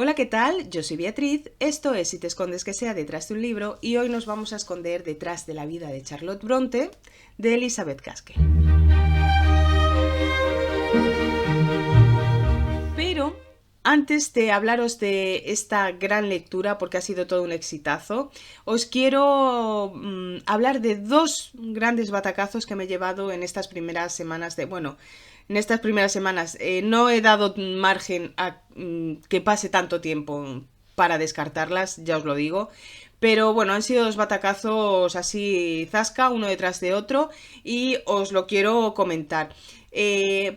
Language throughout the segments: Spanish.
Hola, ¿qué tal? Yo soy Beatriz, esto es Si te escondes que sea detrás de un libro y hoy nos vamos a esconder detrás de la vida de Charlotte Bronte de Elizabeth Gaskell. Pero antes de hablaros de esta gran lectura, porque ha sido todo un exitazo, os quiero hablar de dos grandes batacazos que me he llevado en estas primeras semanas de... Bueno, en estas primeras semanas no he dado margen a que pase tanto tiempo para descartarlas, ya os lo digo. Pero bueno, han sido dos batacazos así zasca, uno detrás de otro, y os lo quiero comentar.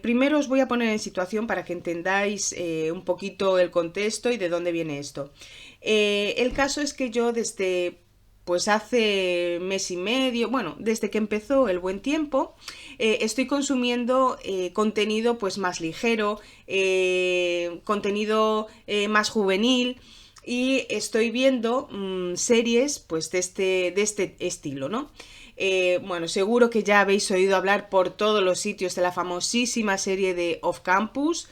Primero os voy a poner en situación para que entendáis un poquito el contexto y de dónde viene esto. El caso es que yo desde pues hace mes y medio, bueno, desde que empezó el buen tiempo, estoy consumiendo contenido pues más ligero, contenido más juvenil, y estoy viendo series pues de este estilo, ¿no? Bueno, seguro que ya habéis oído hablar por todos los sitios de la famosísima serie de Off Campus.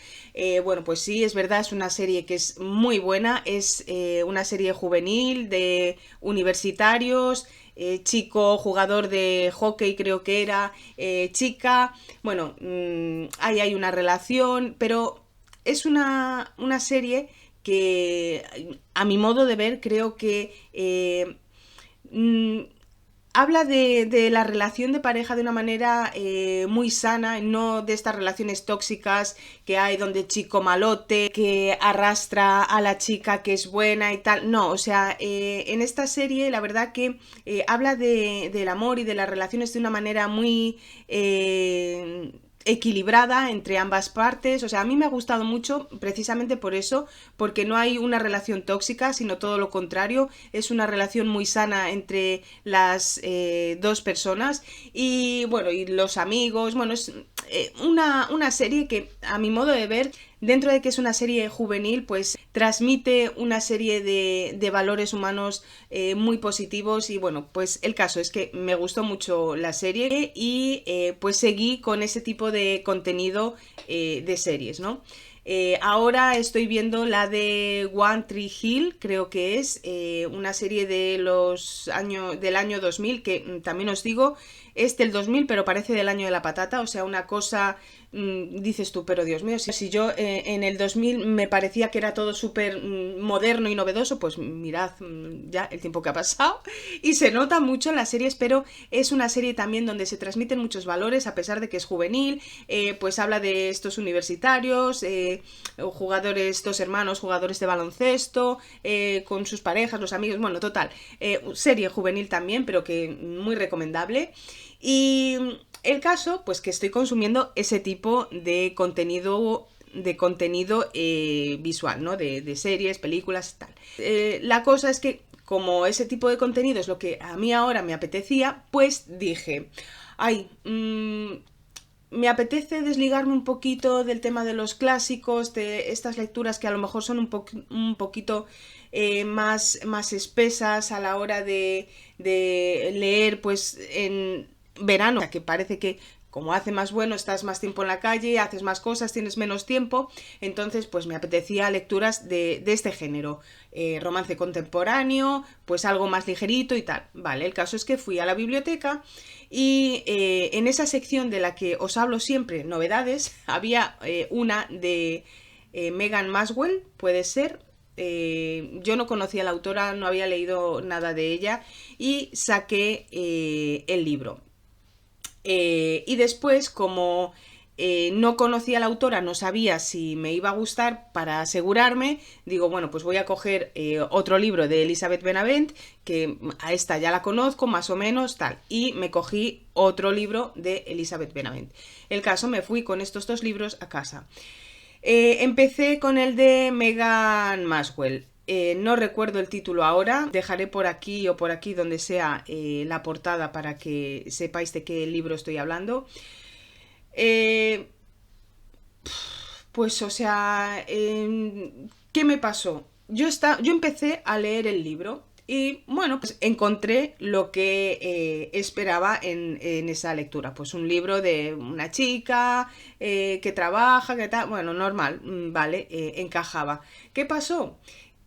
Bueno, pues sí, es verdad, es una serie que es muy buena, es una serie juvenil de universitarios, chico jugador de hockey creo que era, chica, bueno, ahí hay una relación, pero es una serie que a mi modo de ver creo que habla de la relación de pareja de una manera muy sana, no de estas relaciones tóxicas que hay donde chico malote, que arrastra a la chica que es buena y tal. No, o sea, en esta serie la verdad que habla del amor y de las relaciones de una manera muy equilibrada entre ambas partes. O sea, a mí me ha gustado mucho precisamente por eso, porque no hay una relación tóxica, sino todo lo contrario, es una relación muy sana entre las dos personas y bueno, y los amigos. Bueno, es una serie que a mi modo de ver, dentro de que es una serie juvenil, pues transmite una serie de valores humanos muy positivos. Y bueno, pues el caso es que me gustó mucho la serie y pues seguí con ese tipo de contenido de series, ¿no? Ahora estoy viendo la de One Tree Hill, creo que es una serie de del año 2000, que también os digo, es del 2000, pero parece del año de la patata, o sea, una cosa, dices tú, pero Dios mío, si yo en el 2000 me parecía que era todo súper moderno y novedoso, pues mirad ya el tiempo que ha pasado y se nota mucho en las series, pero es una serie también donde se transmiten muchos valores, a pesar de que es juvenil, pues habla de estos universitarios, jugadores, dos hermanos, jugadores de baloncesto, con sus parejas, los amigos, bueno, total, serie juvenil también, pero que muy recomendable. Y el caso, pues que estoy consumiendo ese tipo de contenido visual, ¿no? De series, películas y tal. La cosa es que como ese tipo de contenido es lo que a mí ahora me apetecía, pues dije, ay, me apetece desligarme un poquito del tema de los clásicos, de estas lecturas que a lo mejor son un poquito más espesas a la hora de leer pues en verano, que parece que como hace más bueno, estás más tiempo en la calle, haces más cosas, tienes menos tiempo. Entonces pues me apetecía lecturas de este género, romance contemporáneo, pues algo más ligerito y tal. Vale, el caso es que fui a la biblioteca y en esa sección de la que os hablo siempre, novedades, había una de Megan Maswell, puede ser. Yo no conocía a la autora, no había leído nada de ella y saqué el libro. Y después, como no conocía a la autora, no sabía si me iba a gustar, para asegurarme, digo, bueno, pues voy a coger otro libro de Elizabeth Benavent, que a esta ya la conozco, más o menos, tal. Y me cogí otro libro de Elizabeth Benavent. El caso, me fui con estos dos libros a casa. Empecé con el de Megan Maswell. No recuerdo el título ahora, dejaré por aquí o por aquí donde sea la portada para que sepáis de qué libro estoy hablando. Pues, o sea, ¿qué me pasó? Yo empecé a leer el libro Y bueno, pues encontré lo que esperaba en esa lectura. Pues un libro de una chica que trabaja, que tal, bueno, normal, vale, encajaba. ¿Qué pasó?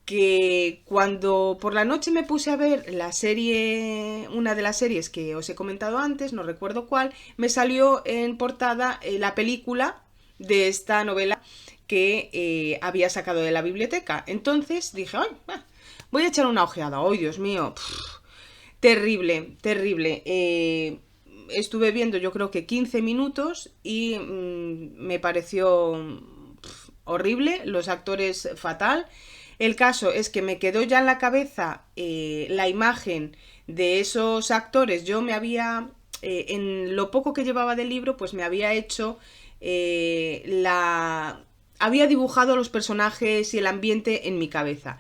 Que cuando por la noche me puse a ver la serie, una de las series que os he comentado antes, no recuerdo cuál, me salió en portada la película de esta novela que había sacado de la biblioteca. Entonces dije, ay, voy a echar una ojeada. ¡Ay, Dios mío! Terrible, terrible. Estuve viendo yo creo que 15 minutos y me pareció horrible, los actores fatal. El caso es que me quedó ya en la cabeza la imagen de esos actores. Yo me había, en lo poco que llevaba del libro, pues me había hecho había dibujado los personajes y el ambiente en mi cabeza.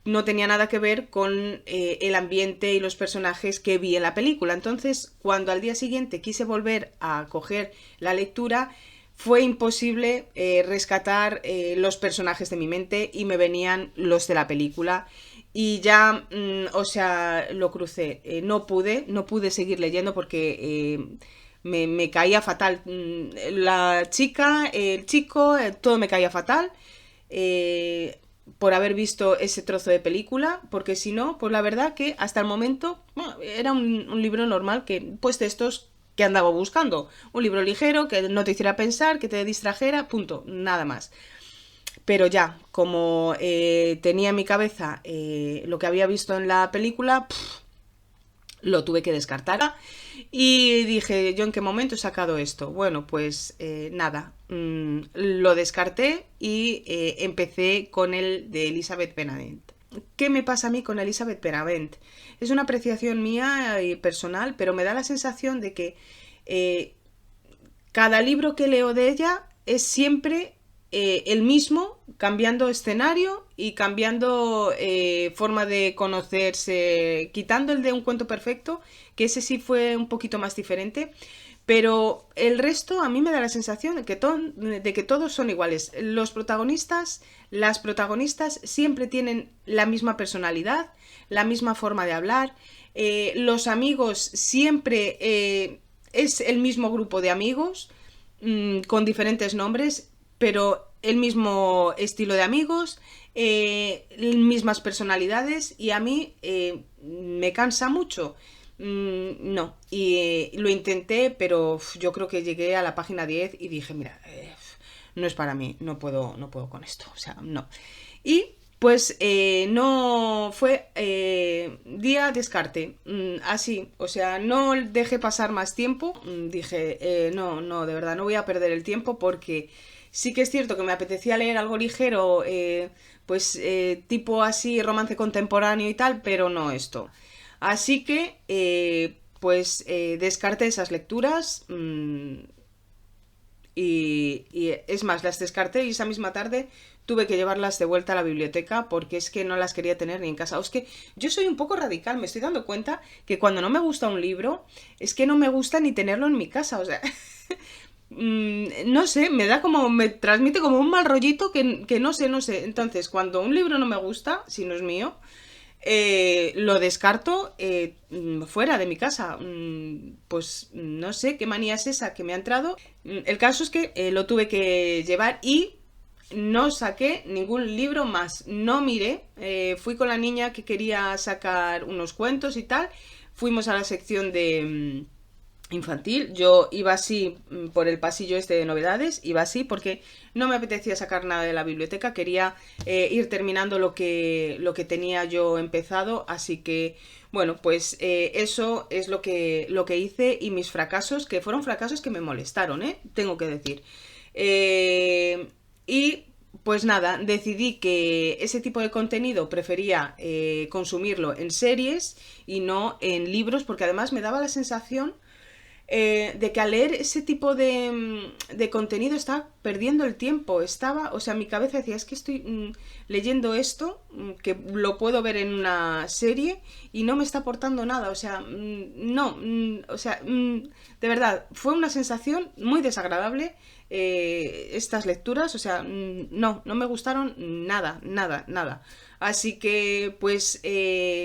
No tenía nada que ver con el ambiente y los personajes que vi en la película. Entonces, cuando al día siguiente quise volver a coger la lectura, fue imposible rescatar los personajes de mi mente y me venían los de la película. Y ya, o sea, lo crucé. No pude seguir leyendo porque me caía fatal. La chica, el chico, todo me caía fatal. Por haber visto ese trozo de película, porque si no, pues la verdad que hasta el momento bueno, era un libro normal que, pues de estos que andaba buscando. Un libro ligero, que no te hiciera pensar, que te distrajera, punto, nada más. Pero ya, como tenía en mi cabeza lo que había visto en la película, lo tuve que descartar. Y dije, ¿yo en qué momento he sacado esto? Bueno, pues nada, lo descarté y empecé con el de Elizabeth Benavent. ¿Qué me pasa a mí con Elizabeth Benavent? Es una apreciación mía y personal, pero me da la sensación de que cada libro que leo de ella es siempre el mismo, cambiando escenario y cambiando forma de conocerse, quitando el de Un cuento perfecto, que ese sí fue un poquito más diferente, pero el resto a mí me da la sensación de que todos son iguales. Los protagonistas, las protagonistas siempre tienen la misma personalidad, la misma forma de hablar, los amigos siempre es el mismo grupo de amigos, con diferentes nombres, pero el mismo estilo de amigos, mismas personalidades, y a mí me cansa mucho. No, y lo intenté, pero yo creo que llegué a la página 10 y dije, mira, no es para mí, no puedo con esto, o sea, no. Y pues no fue día descarte, así, o sea, no dejé pasar más tiempo, dije, no, de verdad, no voy a perder el tiempo porque sí que es cierto que me apetecía leer algo ligero, pues tipo así, romance contemporáneo y tal, pero no esto. Así que, pues descarté esas lecturas y es más, las descarté y esa misma tarde tuve que llevarlas de vuelta a la biblioteca porque es que no las quería tener ni en casa. O es que yo soy un poco radical, me estoy dando cuenta que cuando no me gusta un libro, es que no me gusta ni tenerlo en mi casa, o sea... no sé, me transmite como un mal rollito que no sé. Entonces, cuando un libro no me gusta, si no es mío, lo descarto fuera de mi casa. Pues no sé qué manía es esa que me ha entrado. El caso es que lo tuve que llevar y no saqué ningún libro más. No miré. Fui con la niña que quería sacar unos cuentos y tal. Fuimos a la sección de infantil. Yo iba así por el pasillo este de novedades, iba así porque no me apetecía sacar nada de la biblioteca, quería ir terminando lo que tenía yo empezado, así que bueno, pues eso es lo que hice y mis fracasos, que fueron fracasos que me molestaron, tengo que decir. Y pues nada, decidí que ese tipo de contenido prefería consumirlo en series y no en libros, porque además me daba la sensación de que al leer ese tipo de contenido estaba perdiendo el tiempo, o sea, mi cabeza decía, es que estoy leyendo esto, que lo puedo ver en una serie y no me está aportando nada, o sea, no, o sea, de verdad, fue una sensación muy desagradable estas lecturas, o sea, no, no me gustaron nada, nada, nada. Así que pues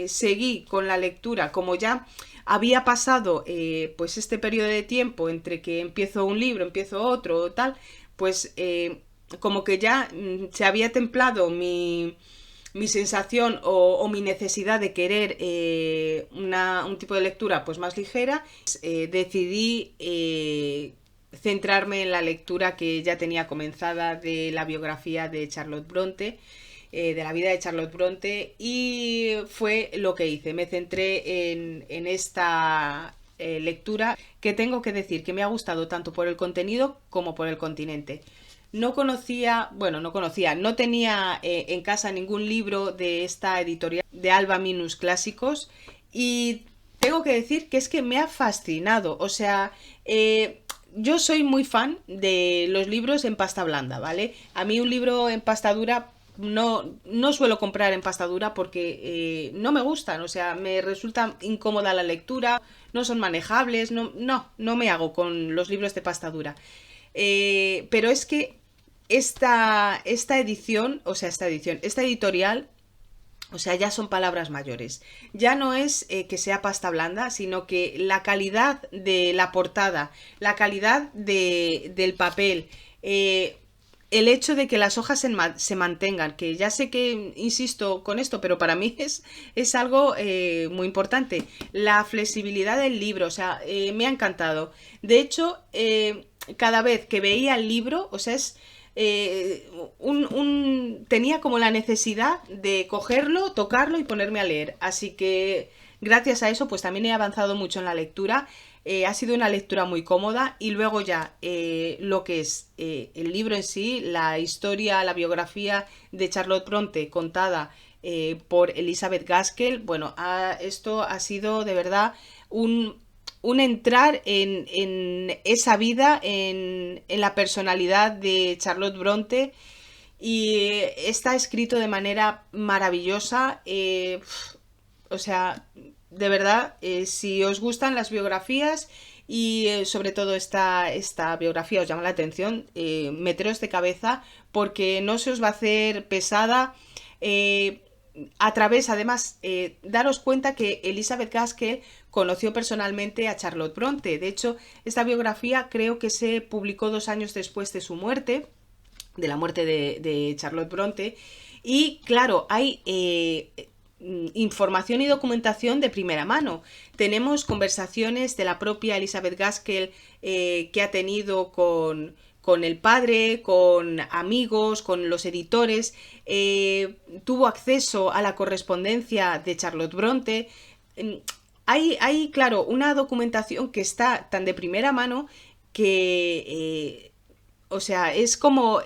seguí con la lectura, como ya había pasado pues este periodo de tiempo entre que empiezo un libro, empiezo otro, tal, pues como que ya se había templado mi sensación o mi necesidad de querer un tipo de lectura pues más ligera, pues, decidí centrarme en la lectura que ya tenía comenzada de la biografía de Charlotte Bronte, de la vida de Charlotte Bronte, y fue lo que hice. Me centré en esta lectura, que tengo que decir que me ha gustado tanto por el contenido como por el continente. No conocía, bueno, no tenía en casa ningún libro de esta editorial de Alba Minus Clásicos, y tengo que decir que es que me ha fascinado. O sea, yo soy muy fan de los libros en pasta blanda, ¿vale? A mí un libro en pasta dura no suelo comprar en pasta dura porque no me gustan, o sea, me resulta incómoda la lectura, no son manejables, no me hago con los libros de pasta dura. Pero es que esta edición, o sea, esta editorial, o sea, ya son palabras mayores. Ya no es que sea pasta blanda, sino que la calidad de la portada, la calidad del papel, el hecho de que las hojas se mantengan, que ya sé que insisto con esto, pero para mí es algo muy importante. La flexibilidad del libro, o sea, me ha encantado. De hecho, cada vez que veía el libro, o sea, es... tenía como la necesidad de cogerlo, tocarlo y ponerme a leer. Así que gracias a eso pues también he avanzado mucho en la lectura. Ha sido una lectura muy cómoda, y luego ya lo que es el libro en sí, la historia, la biografía de Charlotte Bronte contada por Elizabeth Gaskell. Bueno, esto ha sido de verdad un entrar en esa vida, en la personalidad de Charlotte Bronte, y está escrito de manera maravillosa. O sea, de verdad, si os gustan las biografías y sobre todo esta biografía os llama la atención, meteros de cabeza porque no se os va a hacer pesada. A través, además, daros cuenta que Elizabeth Gaskell conoció personalmente a Charlotte Bronte. De hecho, esta biografía creo que se publicó 2 años después de su muerte, de la muerte de Charlotte Bronte. Y claro, hay información y documentación de primera mano. Tenemos conversaciones de la propia Elizabeth Gaskell que ha tenido con el padre, con amigos, con los editores. Tuvo acceso a la correspondencia de Charlotte Bronte. Hay, claro, una documentación que está tan de primera mano que, o sea, es como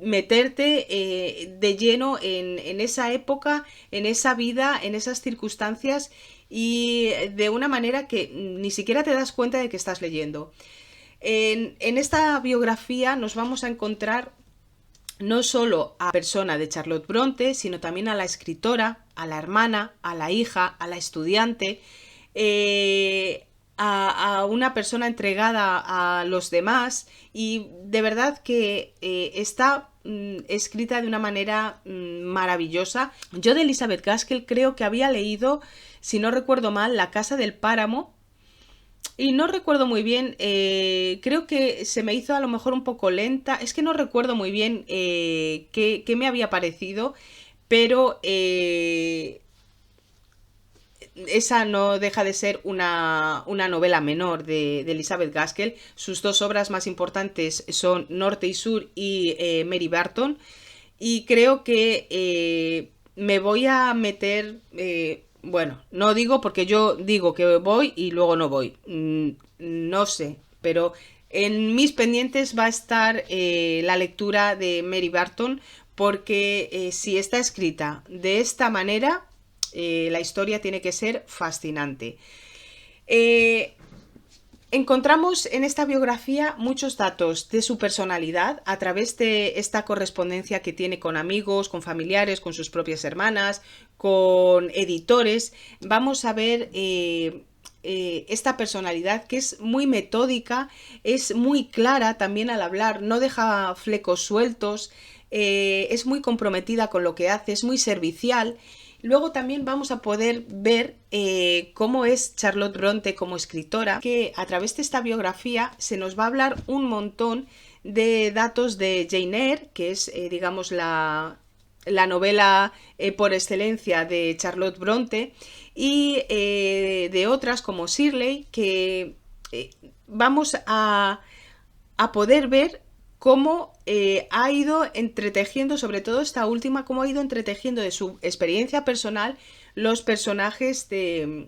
meterte de lleno en esa época, en esa vida, en esas circunstancias, y de una manera que ni siquiera te das cuenta de que estás leyendo. En esta biografía nos vamos a encontrar no solo a la persona de Charlotte Bronte, sino también a la escritora, a la hermana, a la hija, a la estudiante, a una persona entregada a los demás, y de verdad que está escrita de una manera maravillosa. Yo de Elizabeth Gaskell creo que había leído, si no recuerdo mal, La Casa del Páramo, y no recuerdo muy bien, creo que se me hizo a lo mejor un poco lenta, es que no recuerdo muy bien qué me había parecido, pero esa no deja de ser una novela menor de Elizabeth Gaskell. Sus 2 obras más importantes son Norte y Sur y Mary Barton, y creo que me voy a meter... bueno, no digo porque yo digo que voy y luego no voy. No sé, pero en mis pendientes va a estar la lectura de Mary Barton, porque si está escrita de esta manera, la historia tiene que ser fascinante. Encontramos en esta biografía muchos datos de su personalidad a través de esta correspondencia que tiene con amigos, con familiares, con sus propias hermanas, con editores. Vamos a ver esta personalidad que es muy metódica, es muy clara también al hablar, no deja flecos sueltos, es muy comprometida con lo que hace, es muy servicial. Luego también vamos a poder ver cómo es Charlotte Bronte como escritora, que a través de esta biografía se nos va a hablar un montón de datos de Jane Eyre, que es, digamos, la novela por excelencia de Charlotte Bronte, y de otras como Shirley, que vamos a poder ver cómo ha ido entretejiendo, sobre todo esta última, cómo ha ido entretejiendo de su experiencia personal los personajes de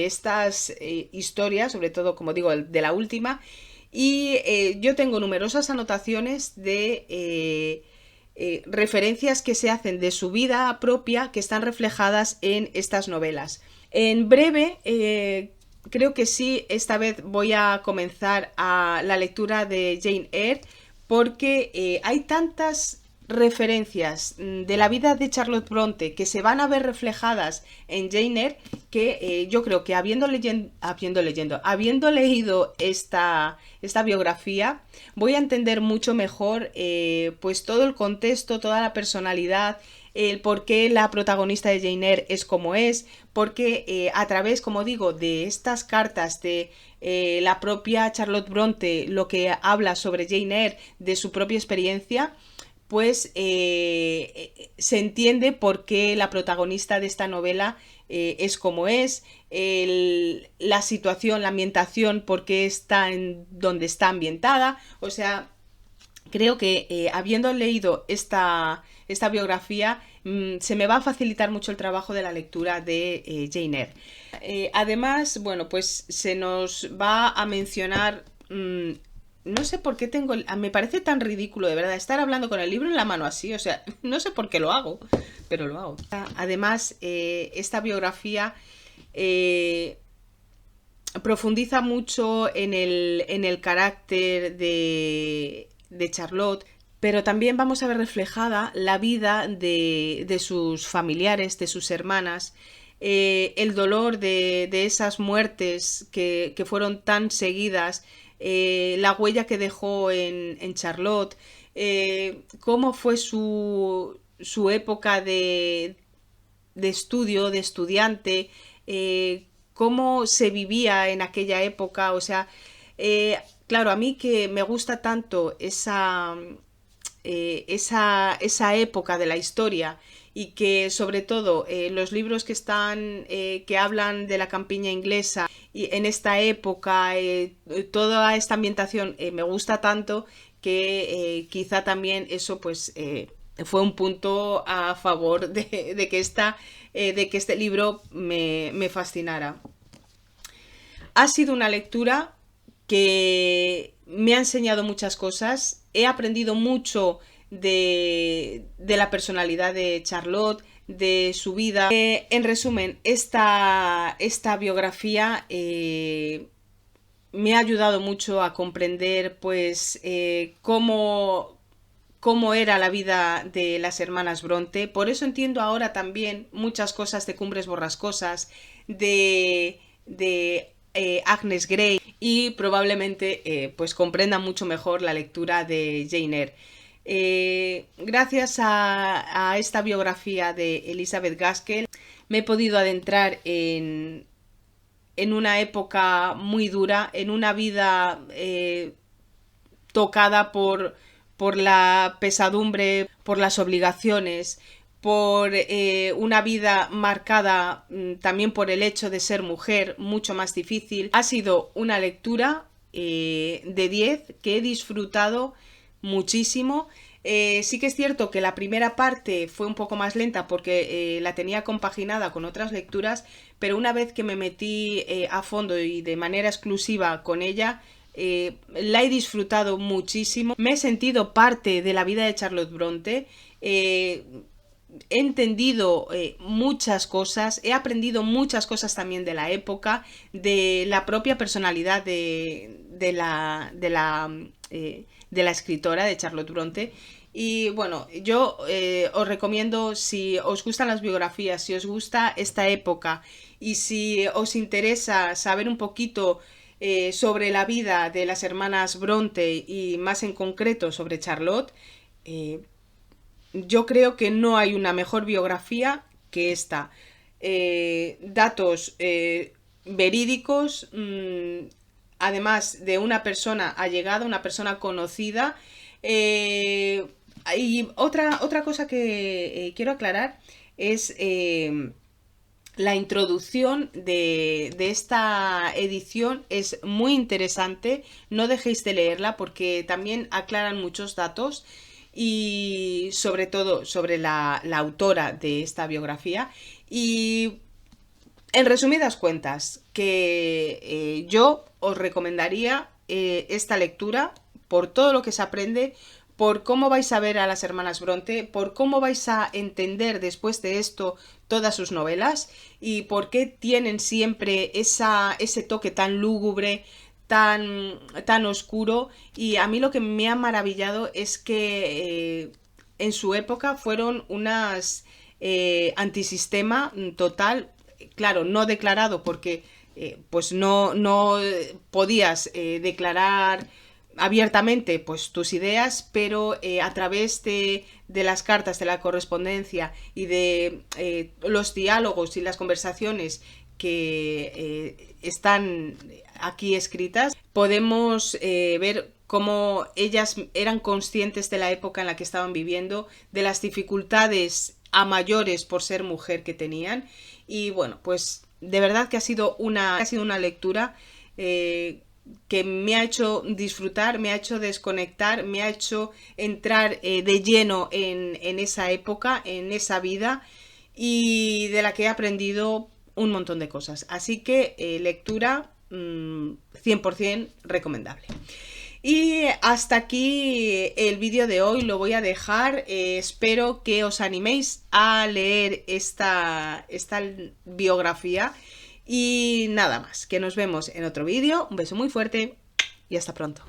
estas historias, sobre todo, como digo, de la última. Y yo tengo numerosas anotaciones de referencias que se hacen de su vida propia que están reflejadas en estas novelas. En breve, creo que sí, esta vez voy a comenzar a la lectura de Jane Eyre, porque hay tantas referencias de la vida de Charlotte Bronte que se van a ver reflejadas en Jane Eyre que yo creo que habiendo leído esta biografía voy a entender mucho mejor pues todo el contexto, toda la personalidad, el por qué la protagonista de Jane Eyre es como es, porque a través, como digo, de estas cartas de la propia Charlotte Bronte, lo que habla sobre Jane Eyre, de su propia experiencia, pues se entiende por qué la protagonista de esta novela es como es, la situación, la ambientación, por qué está en donde está ambientada. O sea, creo que habiendo leído esta biografía se me va a facilitar mucho el trabajo de la lectura de Jane Eyre. Además, bueno, pues se nos va a mencionar... no sé por qué me parece tan ridículo, de verdad, estar hablando con el libro en la mano así, o sea, no sé por qué lo hago, pero lo hago. Además, esta biografía profundiza mucho en el carácter de Charlotte, pero también vamos a ver reflejada la vida de sus familiares, de sus hermanas, el dolor de esas muertes que fueron tan seguidas, la huella que dejó en Charlotte, cómo fue su época de estudio, de estudiante, cómo se vivía en aquella época. O sea, claro, a mí que me gusta tanto esa época de la historia, y que sobre todo los libros que están que hablan de la campiña inglesa y en esta época, toda esta ambientación me gusta tanto que quizá también eso pues fue un punto a favor de que este libro me fascinara. Ha sido una lectura que me ha enseñado muchas cosas, he aprendido mucho de la personalidad de Charlotte, de su vida. En resumen, esta biografía me ha ayudado mucho a comprender pues cómo era la vida de las hermanas Bronte. Por eso entiendo ahora también muchas cosas de Cumbres Borrascosas, de Agnes Grey, y probablemente pues comprenda mucho mejor la lectura de Jane Eyre. Gracias a esta biografía de Elizabeth Gaskell me he podido adentrar en una época muy dura, en una vida tocada por la pesadumbre, por las obligaciones, por una vida marcada también por el hecho de ser mujer, mucho más difícil. Ha sido una lectura de 10 que he disfrutado muchísimo. Sí que es cierto que la primera parte fue un poco más lenta porque la tenía compaginada con otras lecturas, pero una vez que me metí a fondo y de manera exclusiva con ella, la he disfrutado muchísimo. Me he sentido parte de la vida de Charlotte Bronte. He entendido muchas cosas, he aprendido muchas cosas también de la época, de la propia personalidad de la escritora, de Charlotte Bronte, Y bueno, yo os recomiendo, si os gustan las biografías, si os gusta esta época y si os interesa saber un poquito sobre la vida de las hermanas Bronte y más en concreto sobre Charlotte, eh, yo creo que no hay una mejor biografía que esta. Datos verídicos, además de una persona allegada, una persona conocida. Eh, y otra cosa que quiero aclarar es la introducción de esta edición es muy interesante, no dejéis de leerla porque también aclaran muchos datos y sobre todo sobre la autora de esta biografía. Y en resumidas cuentas, que yo os recomendaría esta lectura por todo lo que se aprende, por cómo vais a ver a las hermanas Bronte, por cómo vais a entender después de esto todas sus novelas y por qué tienen siempre ese toque tan lúgubre, tan oscuro. Y a mí lo que me ha maravillado es que en su época fueron unas antisistema total, claro, no declarado porque pues no podías declarar abiertamente pues tus ideas, pero a través de las cartas, de la correspondencia y de los diálogos y las conversaciones que están aquí escritas, podemos ver cómo ellas eran conscientes de la época en la que estaban viviendo, de las dificultades a mayores por ser mujer que tenían. Y bueno, pues de verdad que ha sido una lectura que me ha hecho disfrutar, me ha hecho desconectar, me ha hecho entrar de lleno en esa época, en esa vida, y de la que he aprendido un montón de cosas. Así que lectura 100% recomendable. Y hasta aquí el vídeo de hoy, lo voy a dejar. Espero que os animéis a leer esta biografía. Y nada más, que nos vemos en otro vídeo. Un beso muy fuerte y hasta pronto.